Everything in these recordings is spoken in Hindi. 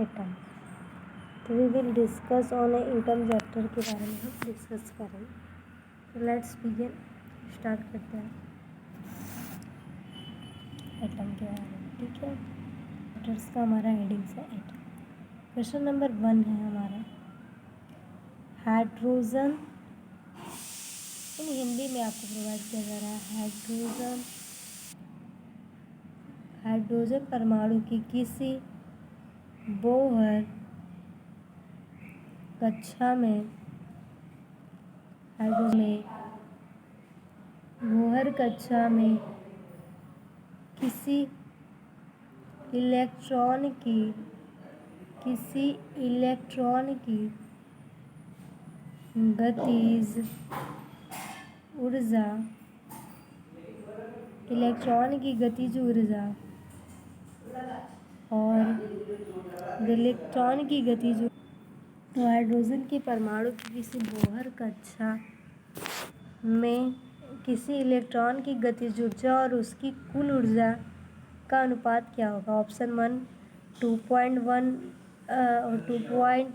एटम। तो we will discuss on atom chapter के बारे में हम डिस्कस करेंगे। तो लेट्स बिगिन, स्टार्ट करते हैं एटम के बारे में। ठीक है, चैप्टर्स का हमारा हेडिंग्स है एटम। क्वेश्चन नंबर 1 है हमारा, हाइड्रोजन इन हिंदी में आपको प्रोवाइड किया जा रहा है। हाइड्रोजन परमाणु की किसी बोहर कक्षा में बोहर कक्षा में किसी इलेक्ट्रॉन की गतिज ऊर्जा तो हाइड्रोजन के परमाणु की किसी बोहर कक्षा में किसी इलेक्ट्रॉन की गतिज ऊर्जा और उसकी कुल ऊर्जा का अनुपात क्या होगा? ऑप्शन 1 2.1 और 2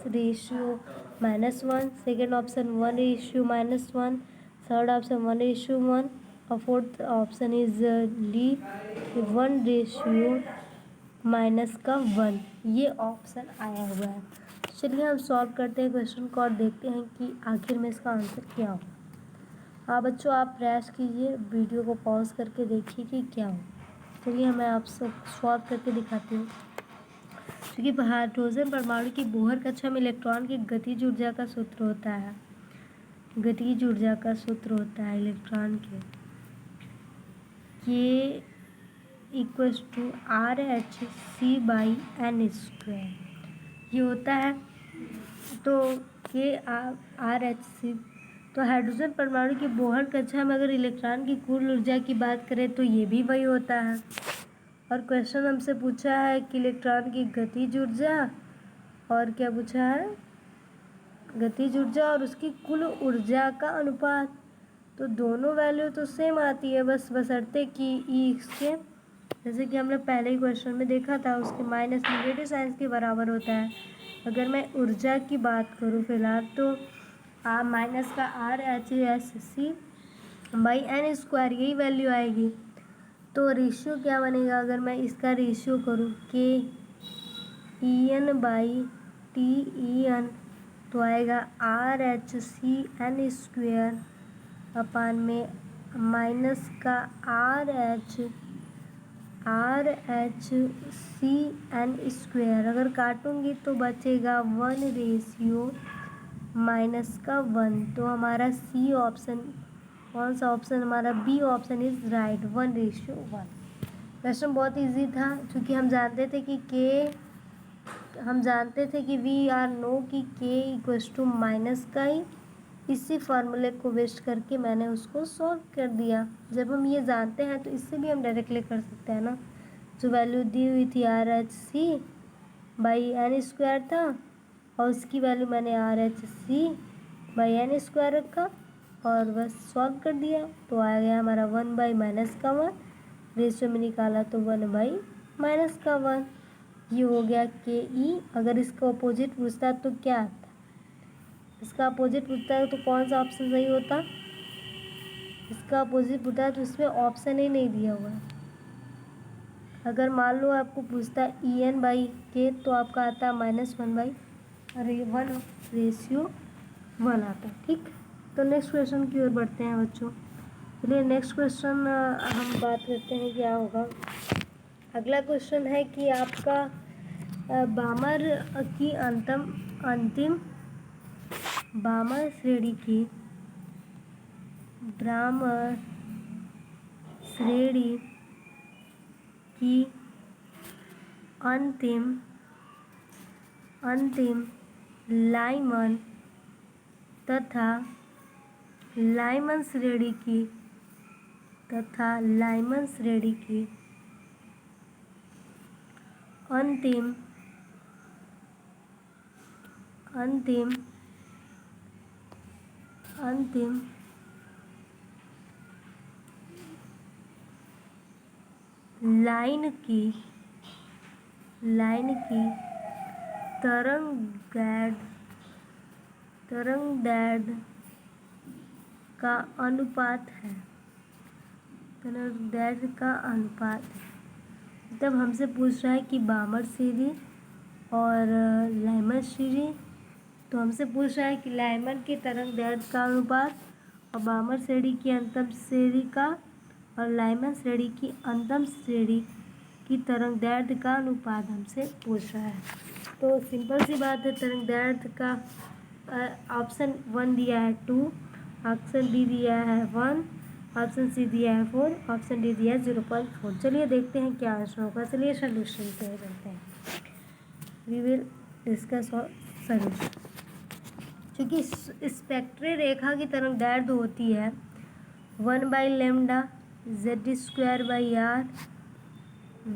ratio -1, second option 1:-1, third option 1:1 और फोर्थ ऑप्शन इज डी 1:-1। ये ऑप्शन आया हुआ है। चलिए हम सॉल्व करते हैं क्वेश्चन को और देखते हैं कि आखिर में इसका आंसर क्या होगा। हाँ बच्चों, आप प्रयास कीजिए, वीडियो को पॉज करके देखिए कि क्या हो। चलिए मैं आप सब सॉल्व करके दिखाती हूँ। क्योंकि हाइड्रोजन परमाणु की बोहर कक्षा में इलेक्ट्रॉन की गतिज ऊर्जा का सूत्र होता है इलेक्ट्रॉन के K = RH/n²। ये होता है तो K/RH। तो हाइड्रोजन परमाणु की बोहर कक्षा में अगर इलेक्ट्रॉन की कुल ऊर्जा की बात करें तो ये भी वही होता है। और क्वेश्चन हमसे पूछा है कि इलेक्ट्रॉन की गतिज ऊर्जा और क्या पूछा है, गतिज ऊर्जा और उसकी कुल ऊर्जा का अनुपात। तो दोनों वैल्यू तो सेम आती है, बस बशर्ते कि ई इसके, जैसे कि हमने पहले ही क्वेश्चन में देखा था, उसके माइनस नेगेटिव साइंस के बराबर होता है। अगर मैं ऊर्जा की बात करूँ फिलहाल तो माइनस का RHS/n², यही वैल्यू आएगी। तो रेशियो क्या बनेगा? अगर मैं इसका रेशियो करूँ KEn/TEn तो आएगा RHCn² अपान में माइनस का RHCn²। अगर काटूंगी तो बचेगा 1:-1। तो हमारा सी ऑप्शन, कौन सा ऑप्शन हमारा? B option is right, 1:1। Question बहुत इजी था, क्योंकि हम जानते थे कि वी आर नो कि K =- इसी फार्मूले को वेस्ट करके मैंने उसको सॉल्व कर दिया। जब हम ये जानते हैं तो इससे भी हम डायरेक्टली कर सकते हैं ना। जो वैल्यू दी हुई थी RHC/n² था और उसकी वैल्यू मैंने RHC/n² रखा और बस सॉल्व कर दिया। तो आ गया हमारा 1/-1। रेशियो में निकाला तो 1/-1। ये हो गया KE। अगर इसका अपोजिट पूछता तो क्या आता? इसका अपोजिट पूछता है तो कौन सा ऑप्शन सही होता? इसका अपोजिट पूछता है तो इसमें ऑप्शन ही नहीं दिया हुआ है। अगर मान लो आपको पूछता है EN/K तो आपका आता है -1/1 आता है। ठीक, तो नेक्स्ट क्वेश्चन की ओर बढ़ते हैं बच्चों। चलिए नेक्स्ट क्वेश्चन हम बात करते हैं क्या होगा। अगला क्वेश्चन है कि आपका बामर की अंतिम बामर श्रेणी की अंतिम लाइमन तथा लाइमन श्रेणी की अंतिम लाइन की तरंग दैर्ध्य का अनुपात है। तरंग दैर्ध्य का अनुपात है। तब हमसे पूछ रहा है कि बामर श्रेणी और लाइमर श्रेणी। तो हमसे पूछ रहा है कि लाइमर के तरंग दैर्ध्य का अनुपात और बामर श्रेणी की अंतम श्रेणी का और लाइमर श्रेणी की अंतम श्रेणी की तरंग दैर्ध्य का अनुपात हमसे पूछ रहा है। तो सिंपल सी बात है, तरंग दैर्ध्य का ऑप्शन 1 दिया है 2, ऑप्शन बी दिया है 1, ऑप्शन सी दिया है 4, ऑप्शन डी दिया है 0.4। चलिए देखते हैं क्या आंसर होगा। चलिए सोल्यूशन पे करते हैं। We will discuss solution. क्योंकि स्पेक्ट्रल रेखा की तरंग दैर्ध्य होती है 1/λ z² r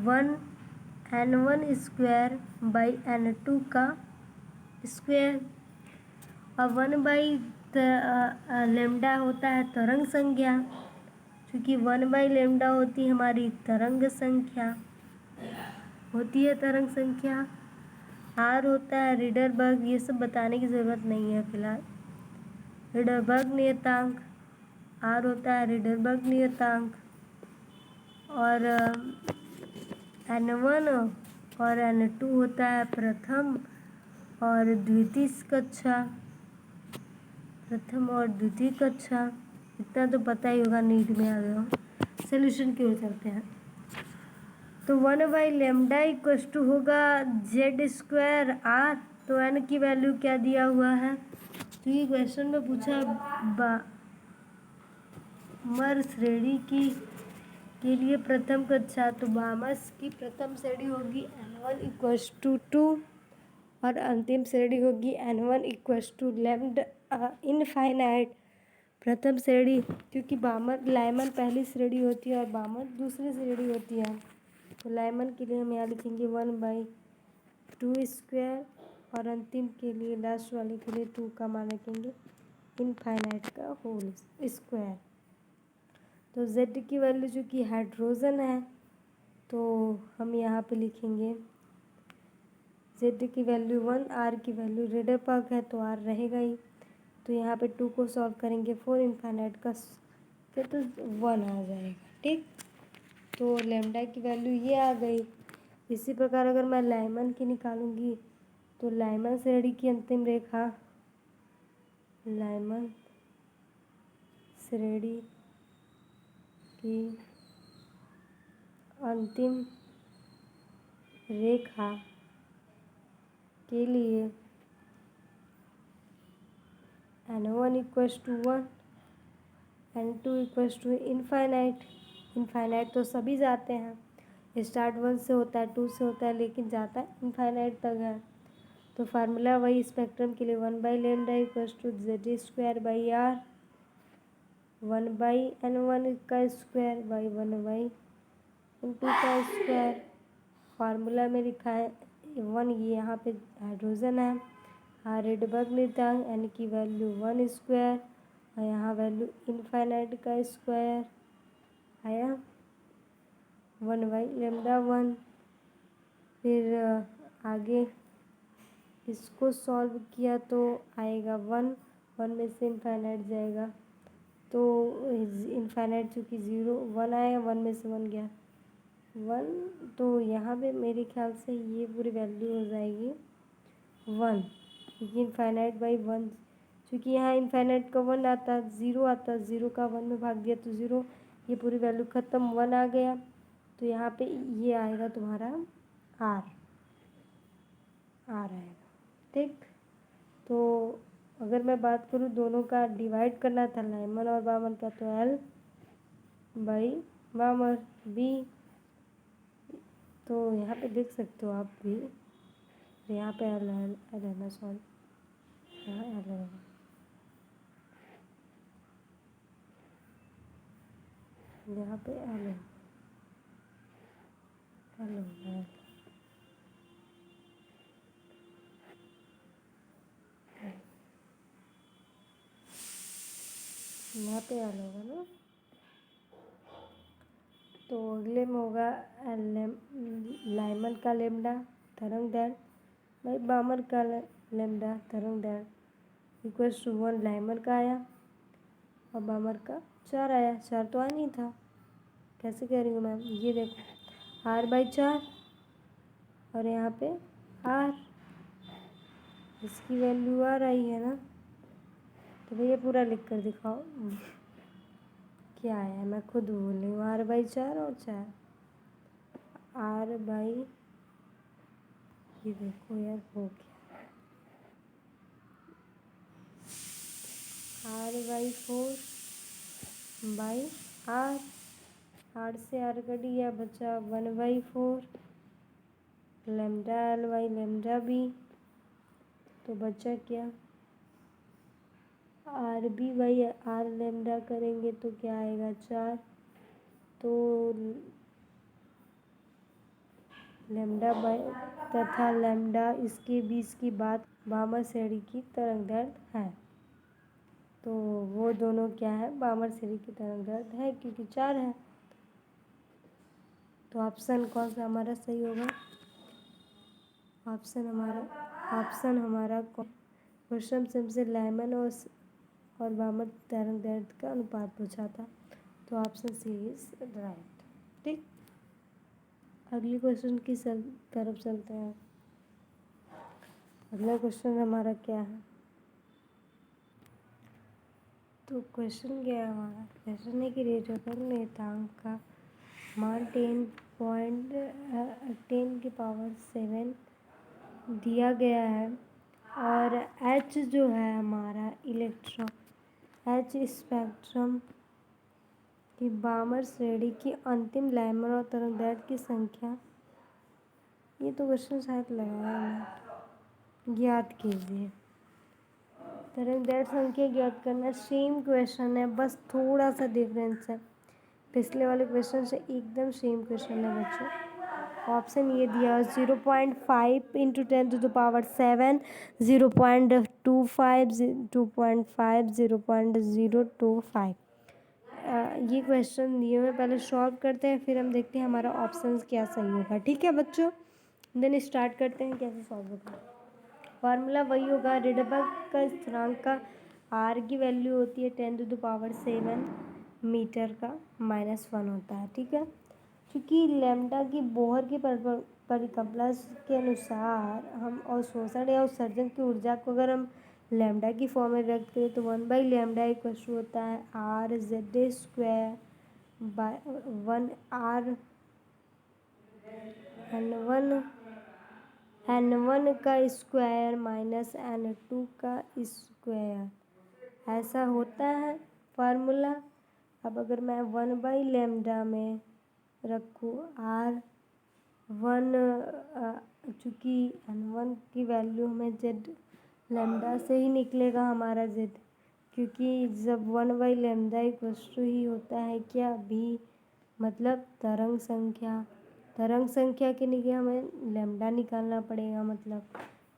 1n1² का स्क्वायर और 1/λ होता है तरंग संख्या, क्योंकि 1/λ होती है हमारी तरंग संख्या, होती है तरंग संख्या। आर होता है रिडरबर्ग, ये सब बताने की ज़रूरत नहीं है फिलहाल। रिडरबर्ग नियतांक, आर होता है रिडरबर्ग नियतांक। और n1 और n2 होता है प्रथम और द्वितीय कक्षा, प्रथम और द्वितीय कक्षा। इतना तो पता ही होगा, नीट में आ गया। सोल्यूशन की ओर चलते हैं। तो 1/λ होगा z² r। तो n की वैल्यू क्या दिया हुआ है, तो ये क्वेश्चन में पूछा बामर श्रेणी की के लिए प्रथम कक्षा। तो बामर की प्रथम श्रेणी होगी n1 = 2 और अंतिम श्रेणी होगी n1 λ इनफाइनाइट। प्रथम श्रेणी, क्योंकि बामर लाइमर पहली श्रेणी होती है और बामर दूसरी श्रेणी होती है। तो लाइमर के लिए हम यहाँ लिखेंगे 1/2² और अंतिम के लिए लास्ट वाले के लिए 2 का मान रखेंगे इनफाइनाइट का होल स्क्वायर। तो Z की वैल्यू जो कि हाइड्रोजन है, तो हम यहाँ पे लिखेंगे Z की वैल्यू 1, R की वैल्यू रिडरबर्ग है तो R रहेगा ही। तो यहाँ पे 2 को सॉल्व करेंगे 4 इनफाइनाइट का फिर तो 1 आ जाएगा। ठीक, तो लैम्डा की वैल्यू ये आ गई। इसी प्रकार अगर मैं लाइमर की निकालूंगी तो लाइमर श्रेणी की अंतिम रेखा, लाइमर श्रेणी की अंतिम रेखा के लिए n1 = 1, n2 = इनफाइनाइट। इनफाइनाइट तो सभी जाते हैं, स्टार्ट 1 से होता है, 2 से होता है, लेकिन जाता है इनफाइनाइट तक है। तो फार्मूला वही स्पेक्ट्रम के लिए 1/λ = z² r 1/n1² फार्मूला में लिखा है 1, ये यहाँ पे हाइड्रोजन है, रिडबर्ग नियतांक n की वैल्यू 1² और यहाँ वैल्यू इनफाइनाइट का स्क्वायर आया 1/λ1। फिर आगे इसको सॉल्व किया तो आएगा 1 में से इनफाइनाइट जाएगा तो इनफाइनाइट चूँकि 0 1 आया, 1 में से 1 गया 1। तो यहाँ पे मेरे ख्याल से ये पूरी वैल्यू हो जाएगी 1, क्योंकि इनफाइनाइट/1, क्योंकि यहाँ इनफाइनाइट का 1 आता, 0 आता, 0 का 1 में भाग दिया तो 0, ये पूरी वैल्यू ख़त्म, 1 आ गया। तो यहाँ पे ये आएगा तुम्हारा R आएगा। ठीक, तो अगर मैं बात करूँ दोनों का डिवाइड करना था लाइमर और बामर का, तो L/बामर B। तो यहाँ पे देख सकते हो आप भी, यहाँ पे L है ना, सॉरी यहाँ L है, यहाँ पे L है, L है, यहाँ पे L होगा ना। तो अगले में होगा लाइमर का लैम्डा तरंग दैर्ध्य भाई बामर का लेमडा तरंग दैर्ध्य इक्वल्स टू 1 लाइमर का आया और बामर का 4 आया। 4 तो आ नहीं था, कैसे कह रही हूँ मैम? ये देखो R/4 और यहाँ पे R, इसकी वैल्यू R आई है ना। तो भैया पूरा लिख कर दिखाओ क्या है, मैं खुद बोल रही हूँ। R/4 और 4 R/, ये देखो यार हो गया R/4 बाई R। R से R कट गया, बचा 1/4 lambda L by lambda B। तो बचा क्या? RB बाई R लेमडा करेंगे तो क्या आएगा? 4। तो लेमडा बाई तथा लेमडा इसके बीच की बात बामर श्रेणी की तरंगदैर्ध्य है। तो वो दोनों क्या है? बामर श्रेणी की तरंगदैर्ध्य है, क्योंकि 4 है। तो ऑप्शन कौन सा हमारा सही होगा? ऑप्शन हमारा क्वेश्चन से हमसे लाइमन और बामर तरंगदैर्ध्य का अनुपात पूछा था, तो ऑप्शन सी इज राइट। ठीक, अगली क्वेश्चन की तरफ चलते हैं। अगला क्वेश्चन हमारा क्या है? तो क्वेश्चन क्या है हमारा? क्वेश्चन है कि रेडियोधर्म नियतांक का मान 10⁻7 दिया गया है और H जो है हमारा इलेक्ट्रॉन, H स्पेक्ट्रम की बामर श्रेणी की अंतिम लाइमर और तरंगदैर्ध्य की संख्या। ये तो क्वेश्चन शायद लगाया है, ज्ञात कीजिए। तरंगदैर्ध्य संख्या ज्ञात करना सेम क्वेश्चन है, बस थोड़ा सा डिफरेंस है। पिछले वाले क्वेश्चन से एकदम सेम क्वेश्चन है बच्चों। ऑप्शन ये दिया 0.5 इंटू 10⁻7, 0.25, 2.5, 0.025। ये क्वेश्चन दिए हुए, पहले सॉल्व करते हैं, फिर हम देखते हैं हमारा ऑप्शंस क्या सही होगा। ठीक है बच्चों, देन स्टार्ट करते हैं कैसे सॉल्व होगा। फार्मूला वही होगा, रिडबर्ग का स्थिरांक का R की वैल्यू होती है 10⁻7 मीटर का -1 होता है। ठीक है, क्योंकि लैम्डा की बोहर की परिकल्पना के अनुसार हम और शोषण या उत्सर्जन की ऊर्जा को अगर हम लैम्डा की फॉर्म में व्यक्त करें तो 1/λ इक्वल होता है R² बाय 1R N1 का स्क्वायर माइनस N2 का स्क्वायर, ऐसा होता है फार्मूला। अब अगर मैं 1/λ में रखूँ R1, चूँकि N1 की वैल्यू हमें Z लैम्डा से ही निकलेगा हमारा Z, क्योंकि जब 1/λ इक्वल टू ही होता है क्या? भी मतलब तरंग संख्या के लिए हमें लैम्डा निकालना पड़ेगा मतलब।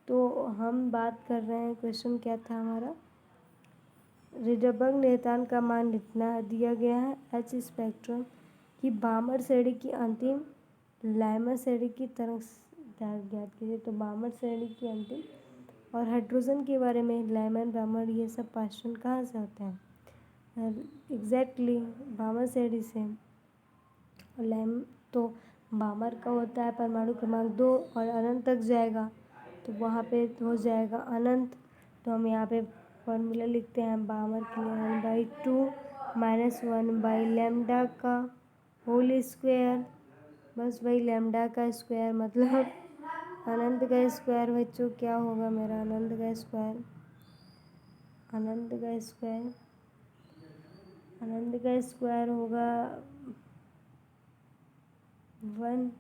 तो हम बात कर रहे हैं, क्वेश्चन क्या था हमारा? रिडबर्ग नियतांक का मान इतना दिया गया है, H स्पेक्ट्रम की बामर श्रेणी की अंतिम लाइमर श्रेणी की तरंगदैर्ध्य ज्ञात कीजिए। तो बामर श्रेणी की अंतिम, और हाइड्रोजन के बारे में लाइमर बामर ये सब क्वेश्चन कहाँ से होते हैं? एग्जैक्टली बामर श्रेणी से। और तो बामर का होता है परमाणु क्रमांक 2 और अनंत तक जाएगा, तो वहाँ पे हो जाएगा अनंत। तो हम यहाँ पे फॉर्मूला लिखते हैं बामर के लिए 1/2 - 1/λ का होल स्क्वायर, बस वही लैम्डा का स्क्वायर मतलब अनंत का स्क्वायर। बच्चों क्या होगा मेरा? अनंत का स्क्वायर 1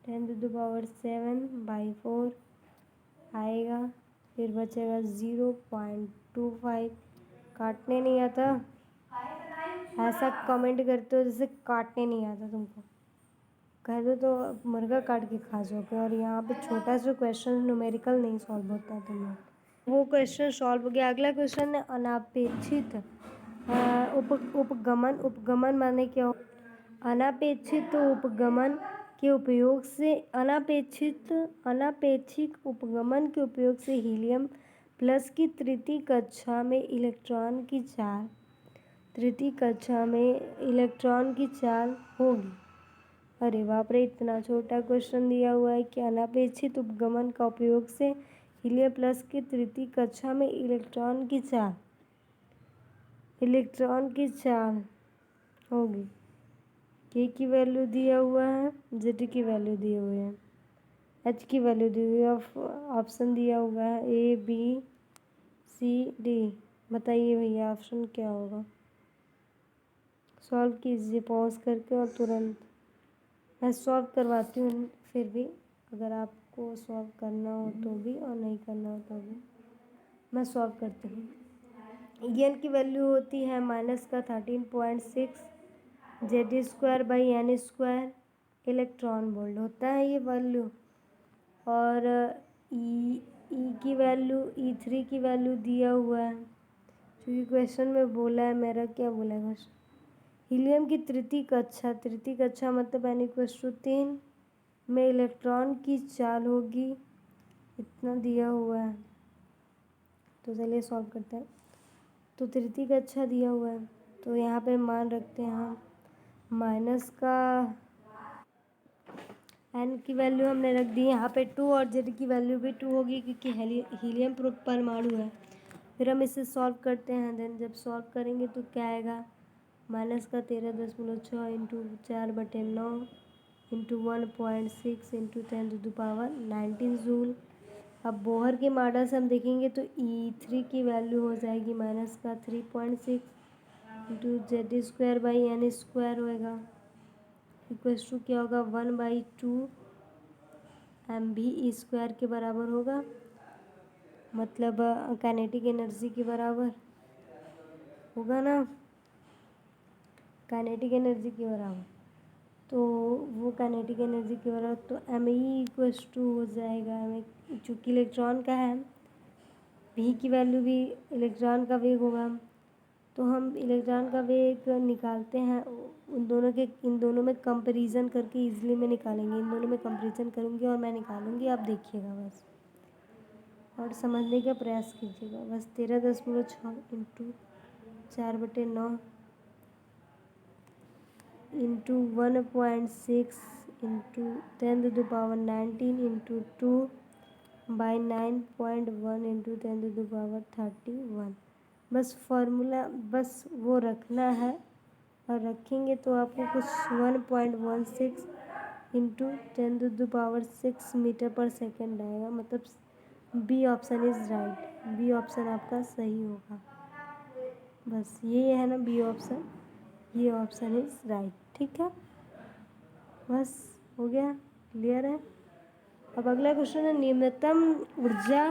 10⁻7/4 आएगा, फिर बचेगा 0.25। काटने नहीं आता, ऐसा कमेंट करते हो जैसे काटने नहीं आता तुमको। कह दो तो मुर्गा काट के खा जाओगे। और यहाँ पे छोटा सा क्वेश्चन न्यूमेरिकल नहीं सॉल्व होता है तुम लोग। वो क्वेश्चन सॉल्व हो गया। अगला क्वेश्चन है अनापेक्षित उपगमन। उपगमन माने क्या? अनापेक्षित उपगमन के उपयोग से अनापेक्षिक उपगमन के उपयोग से हीलियम प्लस की तृतीय कक्षा में इलेक्ट्रॉन की चाल होगी। अरे बाप रे, इतना छोटा क्वेश्चन दिया हुआ है कि अनापेक्षित उपगमन का उपयोग से हीलियम प्लस की तृतीय कक्षा में इलेक्ट्रॉन की चाल होगी। के की वैल्यू दिया हुआ है, जेड की वैल्यू दिए हुए हैं, एच की वैल्यू दी हुई है, ऑप्शन दिया हुआ है ए बी सी डी। बताइए भैया ऑप्शन क्या होगा। सॉल्व कीजिए पॉज करके और तुरंत। मैं सॉल्व करवाती हूँ, फिर भी अगर आपको सॉल्व करना हो तो भी और नहीं करना हो तो भी मैं सॉल्व करती हूँ। एन की वैल्यू होती है -13.6 Z²/n² इलेक्ट्रॉन वोल्ट होता है ये वैल्यू। और ई की वैल्यू E3 की वैल्यू दिया हुआ है, क्योंकि क्वेश्चन में बोला है, मेरा क्या बोला है क्वेश्चन, हीलियम की तृतीय कक्षा मतलब n=3 में इलेक्ट्रॉन की चाल होगी, इतना दिया हुआ है। तो चलिए सॉल्व करते हैं। तो तृतीय कक्षा दिया हुआ है, तो यहाँ पे मान रखते हैं हम माइनस का n की वैल्यू हमने रख दी यहाँ पे 2 और z की वैल्यू भी 2 होगी, क्योंकि हीलियम परमाणु है। फिर हम इसे सॉल्व करते हैं। देन जब सॉल्व करेंगे तो क्या आएगा, -13.6 इंटू 4/9 इंटू 1.6 इंटू 10⁻19 जूल। अब बोहर के मॉडल से हम देखेंगे तो E3 की वैल्यू हो जाएगी -3.6 इंटू Z²/n² होएगा, इक्वल्स टू क्या होगा 1/2 mv² के बराबर होगा, मतलब काइनेटिक एनर्जी के बराबर होगा ना, काइनेटिक एनर्जी के बराबर। तो वो काइनेटिक एनर्जी के बराबर तो me हो जाएगा, चूँकि इलेक्ट्रॉन का है, v की वैल्यू भी इलेक्ट्रॉन का वेग होगा, तो हम इलेक्ट्रॉन का वेग निकालते हैं। इन दोनों में कंपैरिजन करके इजीली में निकालेंगे। इन दोनों में कंपैरिजन करूँगी और मैं निकालूंगी, आप देखिएगा बस और समझने का प्रयास कीजिएगा बस। 13.6 into 4/9 into 1.6 into 10⁻19 into 2/9.1 into 10⁻31। बस फॉर्मूला बस वो रखना है, और रखेंगे तो आपको कुछ 1.16 इंटू 10⁻6 मीटर पर सेकेंड आएगा, मतलब B option is right. B option आपका सही होगा, बस ये है ना बी ऑप्शन, ये ऑप्शन इज़ राइट। ठीक है, बस हो गया, क्लियर है। अब अगला क्वेश्चन है निम्नतम ऊर्जा